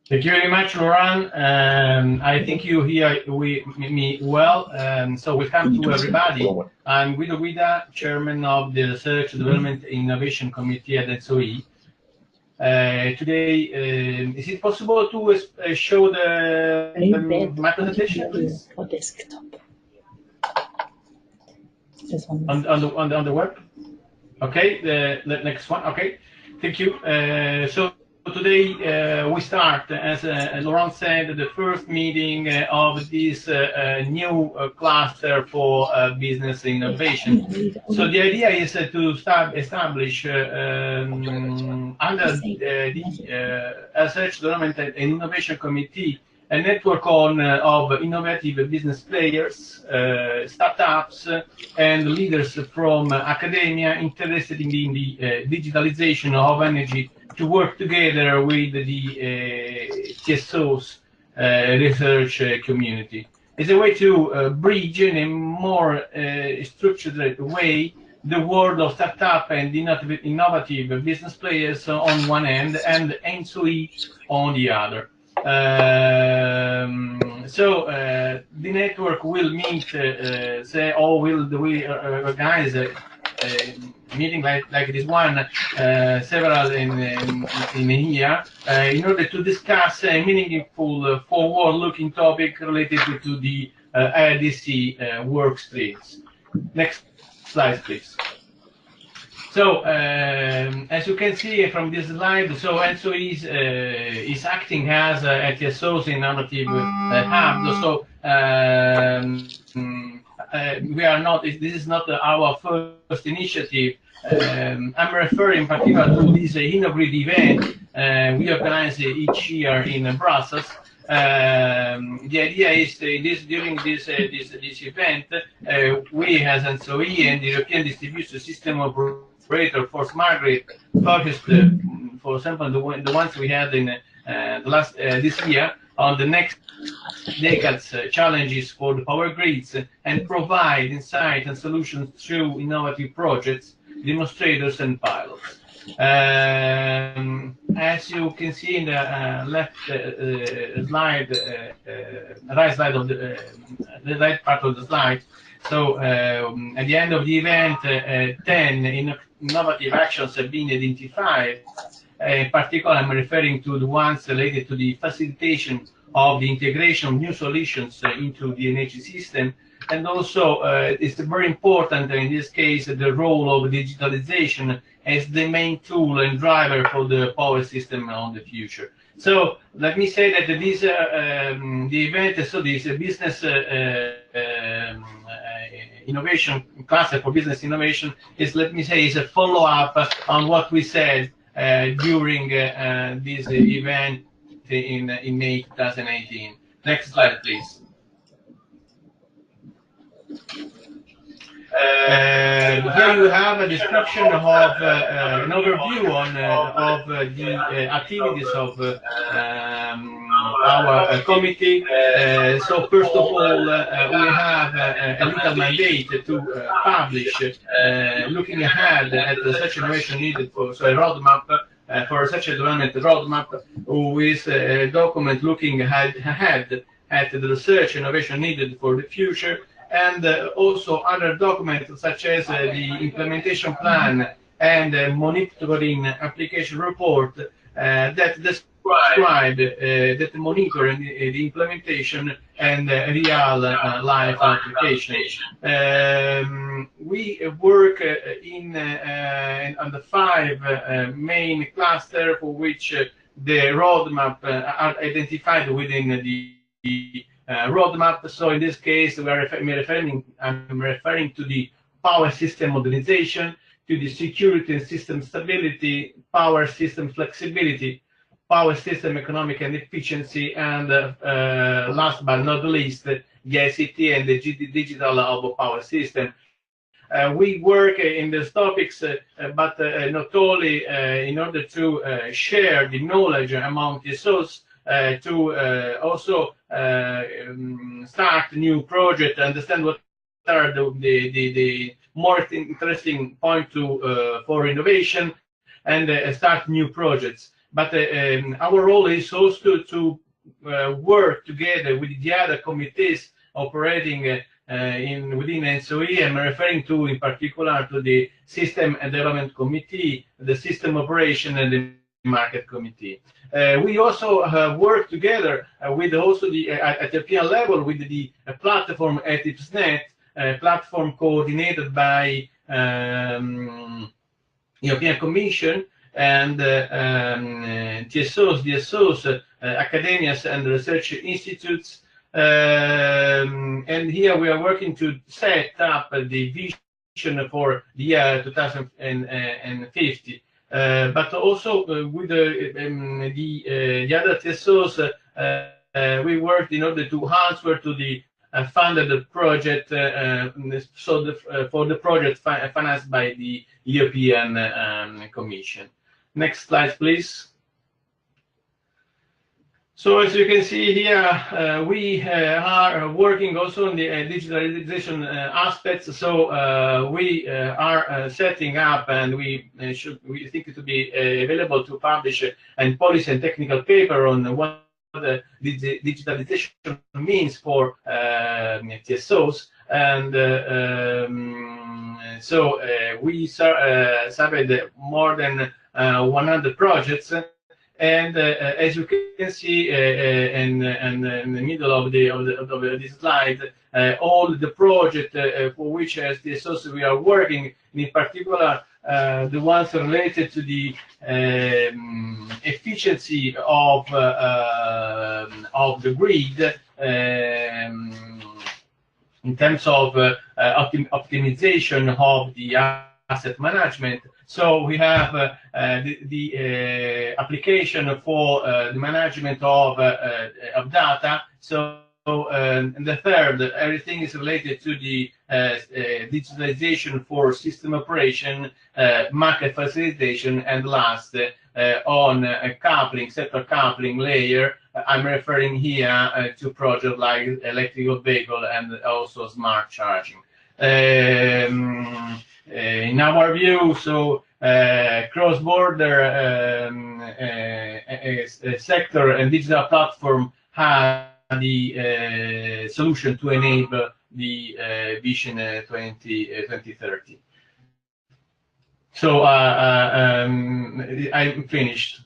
Thank you very much, Laurent. I think you hear me well. So welcome to everybody. I'm Guido Guida, Chairman of the Research, Development, and Innovation Committee at ENTSO-E. Today, is it possible to show my presentation, please? For desktop. On the web? Okay, the next one. Okay, thank you. So today we start, as Laurent said, the first meeting of this new cluster for business innovation. So the idea is to establish under the Research, Development and Innovation Committee a network of innovative business players, startups, and leaders from academia interested in the digitalization of energy to work together with the TSO's research community. It's a way to bridge in a more structured way the world of startup and innovative business players on one end and ENTSO-E on the other. So the network will meet, we organize meeting like this one, several in a year, in order to discuss a meaningful, forward-looking topic related to the RDC work streams. Next slide, please. So, as you can see from this slide, so ENTSO-E is acting as a TSO's innovative hub. So, we are not. This is not our first initiative. I'm referring in particular to this InnoGrid event we organize each year in Brussels. The idea is during this event, we as ENTSO-E and the European Distribution System Operator for Smart Grid focused, for example, the ones we had in the last this year on the next decade's challenges for the power grids and provide insight and solutions through innovative projects, demonstrators, and pilots. As you can see in the left slide, right side of the right part of the slide. So at the end of the event, 10 innovative actions have been identified. In particular, I'm referring to the ones related to the facilitation of the integration of new solutions into the energy system. And also, it's very important in this case, the role of digitalization as the main tool and driver for the power system on the future. So let me say that this, the event, so this business innovation cluster for business innovation is, let me say, is a follow-up on what we said during this event in May 2018. Next slide, please. Here you have a description of an overview of the activities of our committee. So first of all, we have a legal mandate to publish, looking ahead at such innovation needed for a roadmap. For such a development roadmap, with a document looking ahead at the research innovation needed for the future, and also other documents such as the implementation plan and monitoring application report that describe that monitor the implementation and real life application. We work on the 5 main clusters for which the roadmap are identified within the roadmap. So in this case, I'm referring to the power system modernization, to the security and system stability, power system flexibility, power system economic and efficiency, and last but not least, the ICT and the digital of a power system. We work in these topics, but not only in order to share the knowledge among TSOs, to also start new projects, understand what are the more interesting points for innovation, and start new projects. but our role is also to work together with the other committees operating within ENTSO-E. I'm referring to, in particular, to the System Development Committee, the System Operation, and the Market Committee. We also work together with also the at European level with the platform ETIPSnet, platform coordinated by European Commission and TSOs, DSOs, academias and research institutes. And here we are working to set up the vision for the year 2050. But also with the other TSOs, we worked in order to answer to the funded project, for the project financed by the European Commission. Next slide, please. So as you can see here, we are working also on the digitalization aspects. So we are setting up, and we think it to be available to publish a policy and technical paper on what the digitalization means for TSOs. And so we surveyed more than 100 projects. And as you can see in the middle of this slide, all the projects for which as the TSOs we are working, in particular the ones related to the efficiency of the grid in terms of optimization of the asset management. So we have the application for the management of data. So and the third, everything is related to the digitalization for system operation, market facilitation, and last on coupling, sector coupling layer. I'm referring here to projects like electrical vehicle and also smart charging. In our view, so cross-border sector and digital platform have the solution to enable the Vision 2030. So I'm finished.